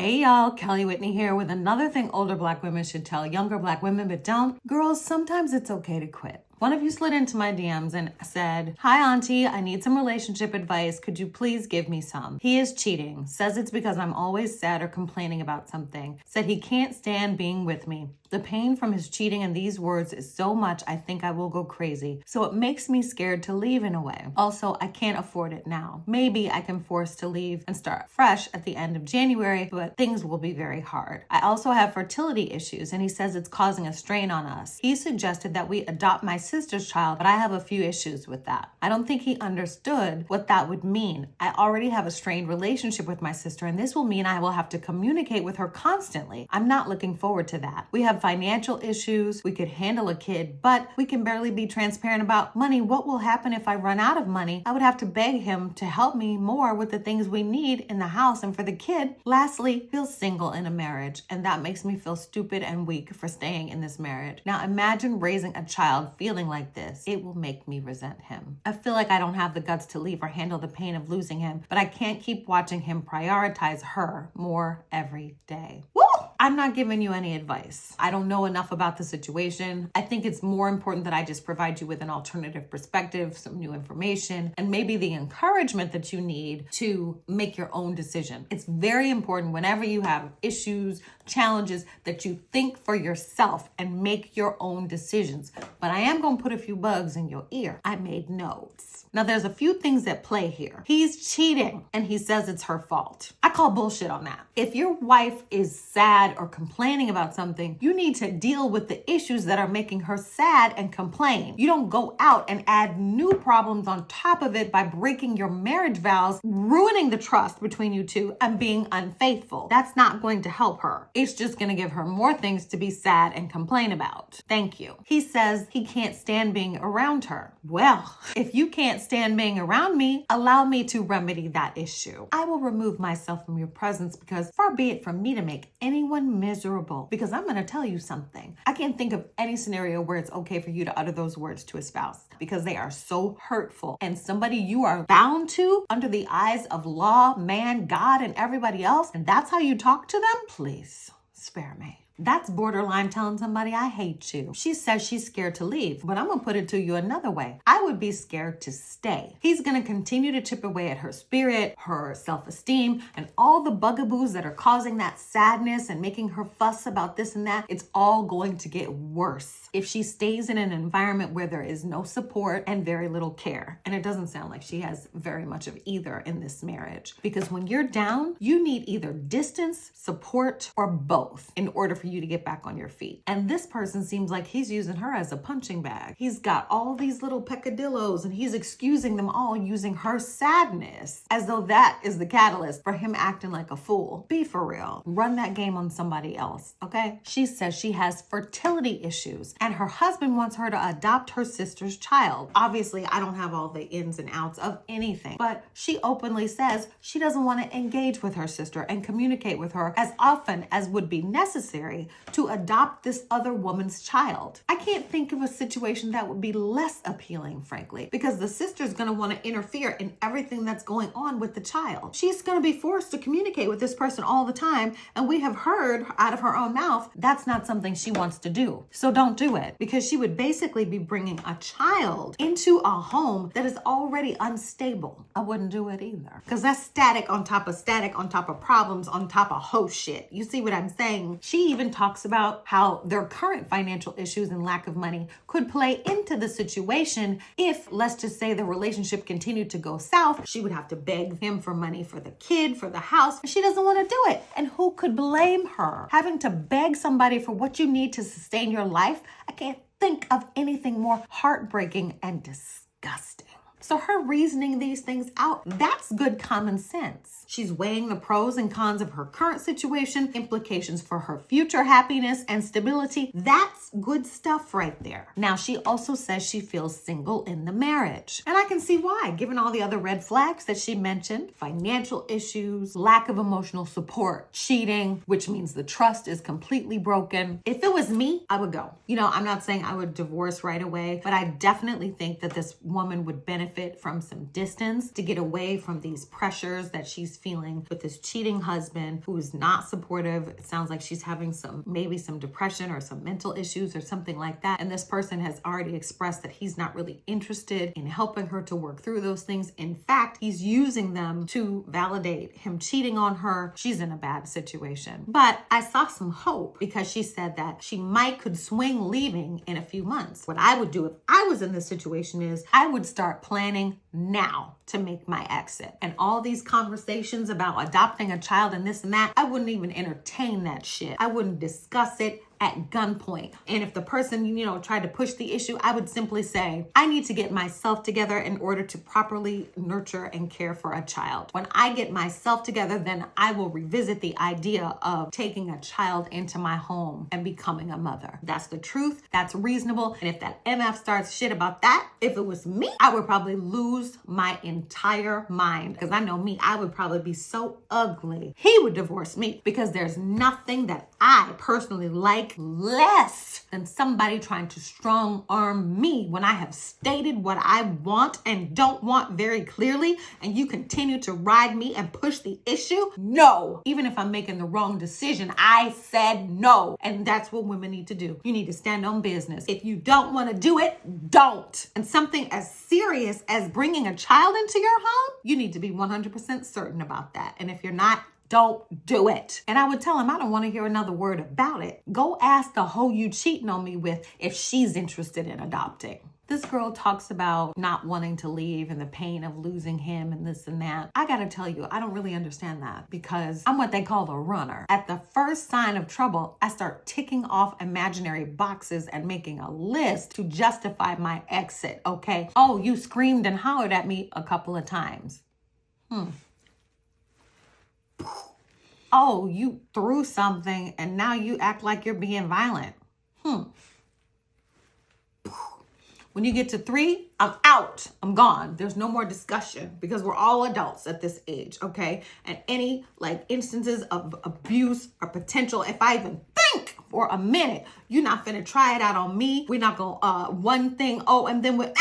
Hey y'all, Kelly Whitney here with another thing older Black women should tell younger Black women but don't. Girls, sometimes it's okay to quit. One of you slid into my DMs and said, "Hi auntie, I need some relationship advice. Could you please give me some? He is cheating. Says it's because I'm always sad or complaining about something. Said he can't stand being with me. The pain from his cheating and these words is so much I think I will go crazy. So it makes me scared to leave in a way. Also, I can't afford it now. Maybe I can force to leave and start fresh at the end of January, but things will be very hard. I also have fertility issues and he says it's causing a strain on us. He suggested that we adopt my sister's child, but I have a few issues with that. I don't think he understood what that would mean. I already have a strained relationship with my sister and this will mean I will have to communicate with her constantly. I'm not looking forward to that. We have financial issues. We could handle a kid, but we can barely be transparent about money. What will happen if I run out of money? I would have to beg him to help me more with the things we need in the house and for the kid. Lastly, feel single in a marriage, and that makes me feel stupid and weak for staying in this marriage. Now imagine raising a child feeling like this. It will make me resent him. I feel like I don't have the guts to leave or handle the pain of losing him, but I can't keep watching him prioritize her more every day." Woo! I'm not giving you any advice. I don't know enough about the situation. I think it's more important that I just provide you with an alternative perspective, some new information, and maybe the encouragement that you need to make your own decision. It's very important whenever you have issues, challenges, that you think for yourself and make your own decisions. But I am going to put a few bugs in your ear. I made notes. Now, there's a few things at play here. He's cheating and he says it's her fault. I call bullshit on that. If your wife is sad or complaining about something, you need to deal with the issues that are making her sad and complain. You don't go out and add new problems on top of it by breaking your marriage vows, ruining the trust between you two, and being unfaithful. That's not going to help her. It's just going to give her more things to be sad and complain about. Thank you. He says he can't stand being around her. Well, if you can't stand being around me, allow me to remedy that issue. I will remove myself from your presence because far be it from me to make anyone miserable. Because I'm going to tell you something. I can't think of any scenario where it's okay for you to utter those words to a spouse because they are so hurtful and somebody you are bound to under the eyes of law, man, God, and everybody else. And that's how you talk to them? Please spare me. That's borderline telling somebody I hate you. She says she's scared to leave, but I'm going to put it to you another way. I would be scared to stay. He's going to continue to chip away at her spirit, her self-esteem, and all the bugaboos that are causing that sadness and making her fuss about this and that. It's all going to get worse if she stays in an environment where there is no support and very little care. And it doesn't sound like she has very much of either in this marriage. Because when you're down, you need either distance, support, or both in order for you to get back on your feet. And this person seems like he's using her as a punching bag. He's got all these little peccadillos and he's excusing them all using her sadness as though that is the catalyst for him acting like a fool. Be for real. Run that game on somebody else, okay? She says she has fertility issues and her husband wants her to adopt her sister's child. Obviously, I don't have all the ins and outs of anything, but she openly says she doesn't want to engage with her sister and communicate with her as often as would be necessary to adopt this other woman's child. I can't think of a situation that would be less appealing, frankly, because the sister's going to want to interfere in everything that's going on with the child. She's going to be forced to communicate with this person all the time, and we have heard out of her own mouth that's not something she wants to do. So don't do it, because she would basically be bringing a child into a home that is already unstable. I wouldn't do it either, because that's static on top of problems on top of hoe shit. You see what I'm saying? She even talks about how their current financial issues and lack of money could play into the situation if, let's just say, the relationship continued to go south. She would have to beg him for money for the kid, for the house. She doesn't want to do it. And who could blame her? Having to beg somebody for what you need to sustain your life? I can't think of anything more heartbreaking and disgusting. So her reasoning these things out, that's good common sense. She's weighing the pros and cons of her current situation, implications for her future happiness and stability. That's good stuff right there. Now, she also says she feels single in the marriage. And I can see why, given all the other red flags that she mentioned: financial issues, lack of emotional support, cheating, which means the trust is completely broken. If it was me, I would go. I'm not saying I would divorce right away, but I definitely think that this woman would benefit benefit from some distance to get away from these pressures that she's feeling with this cheating husband who is not supportive. It sounds like she's having maybe some depression or some mental issues or something like that. And this person has already expressed that he's not really interested in helping her to work through those things. In fact, he's using them to validate him cheating on her. She's in a bad situation. But I saw some hope because she said that she could swing leaving in a few months. What I would do if I was in this situation is I would start planning now to make my exit. And all these conversations about adopting a child and this and that, I wouldn't even entertain that shit. I wouldn't discuss it at gunpoint. And if the person, tried to push the issue, I would simply say, I need to get myself together in order to properly nurture and care for a child. When I get myself together, then I will revisit the idea of taking a child into my home and becoming a mother. That's the truth. That's reasonable. And if that MF starts shit about that, if it was me, I would probably lose my entire mind. Because I know me, I would probably be so ugly. He would divorce me because there's nothing that I personally like less than somebody trying to strong arm me when I have stated what I want and don't want very clearly, and you continue to ride me and push the issue. No, even if I'm making the wrong decision, I said no. And that's what women need to do. You need to stand on business. If you don't want to do it, don't. And something as serious as bringing a child into your home, you need to be 100% certain about that. And if you're not, don't do it. And I would tell him, I don't want to hear another word about it. Go ask the hoe you cheating on me with if she's interested in adopting. This girl talks about not wanting to leave and the pain of losing him and this and that. I gotta tell you, I don't really understand that because I'm what they call the runner. At the first sign of trouble, I start ticking off imaginary boxes and making a list to justify my exit, okay? Oh, you screamed and hollered at me a couple of times. Oh, you threw something and now you act like you're being violent. When you get to 3, I'm out. I'm gone. There's no more discussion because we're all adults at this age, okay? And any instances of abuse or potential, if I even think for a minute, you're not finna try it out on me. We're not gonna one thing, and then we're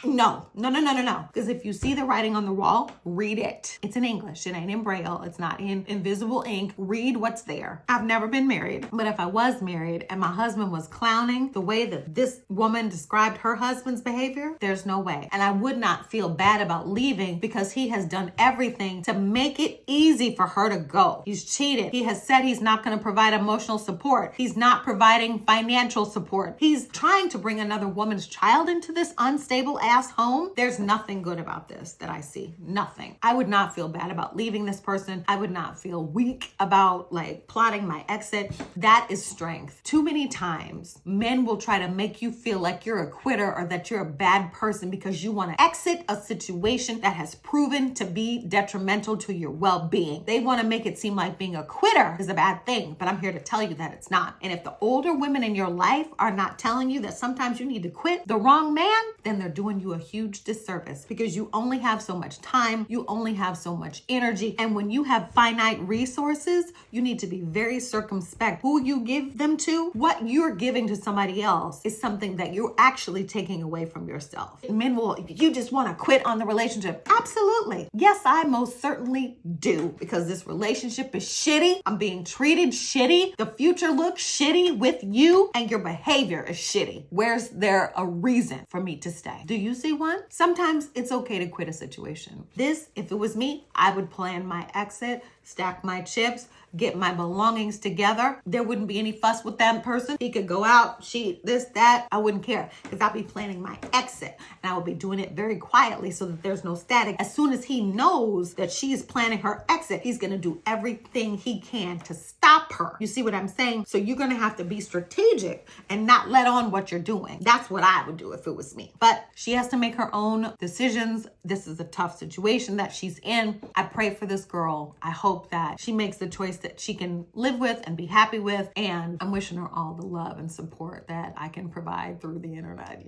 no. Because if you see the writing on the wall, read it. It's in English. It ain't in Braille. It's not in invisible ink. Read what's there. I've never been married, but if I was married and my husband was clowning the way that this woman described her husband's behavior, there's no way. And I would not feel bad about leaving because he has done everything to make it easy for her to go. He's cheated. He has said he's not going to provide emotional support. He's not providing financial support. He's trying to bring another woman's child into this unstable ass home. There's nothing good about this that I see. Nothing. I would not feel bad about leaving this person. I would not feel weak about plotting my exit. That is strength. Too many times men will try to make you feel like you're a quitter or that you're a bad person because you want to exit a situation that has proven to be detrimental to your well-being. They want to make it seem like being a quitter is a bad thing, but I'm here to tell you that it's not. And if the older women in your life are not telling you that sometimes you need to quit the wrong man, then they're doing you a huge disservice because you only have so much time, you only have so much energy, and when you have finite resources, you need to be very circumspect who you give them to. What you're giving to somebody else is something that you're actually taking away from yourself. Men will, you just want to quit on the relationship. Absolutely. Yes, I most certainly do because this relationship is shitty. I'm being treated shitty. The future looks shitty with you and your behavior is shitty. Where's there a reason for me to stay? Do you see one? Sometimes it's okay to quit a situation. This, if it was me, I would plan my exit, stack my chips, get my belongings together. There wouldn't be any fuss with that person. He could go out, cheat, this, that. I wouldn't care because I'll be planning my exit and I will be doing it very quietly so that there's no static. As soon as he knows that she's planning her exit, he's going to do everything he can to stop her. You see what I'm saying? So you're going to have to be strategic and not let on what you're doing. That's what I would do if it was me. But she has to make her own decisions. This is a tough situation that she's in. I pray for this girl. I hope that she makes the choice that she can live with and be happy with. And I'm wishing her all the love and support that I can provide through the internet,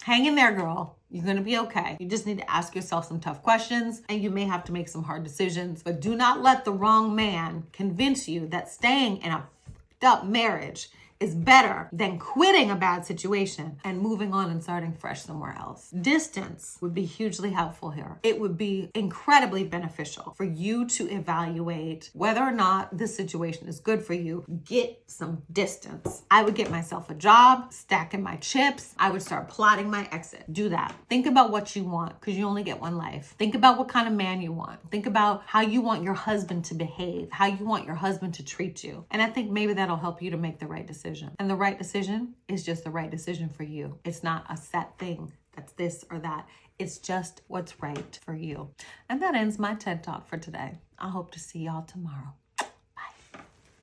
Hang in there, girl. You're going to be okay. You just need to ask yourself some tough questions and you may have to make some hard decisions, but do not let the wrong man convince you that staying in a fucked up marriage is better than quitting a bad situation and moving on and starting fresh somewhere else. Distance would be hugely helpful here. It would be incredibly beneficial for you to evaluate whether or not this situation is good for you. Get some distance. I would get myself a job, stacking my chips. I would start plotting my exit. Do that. Think about what you want, because you only get one life. Think about what kind of man you want. Think about how you want your husband to behave, how you want your husband to treat you. And I think maybe that'll help you to make the right decision. And the right decision is just the right decision for you. It's not a set thing that's this or that. It's just what's right for you. And that ends my TED Talk for today. I hope to see y'all tomorrow.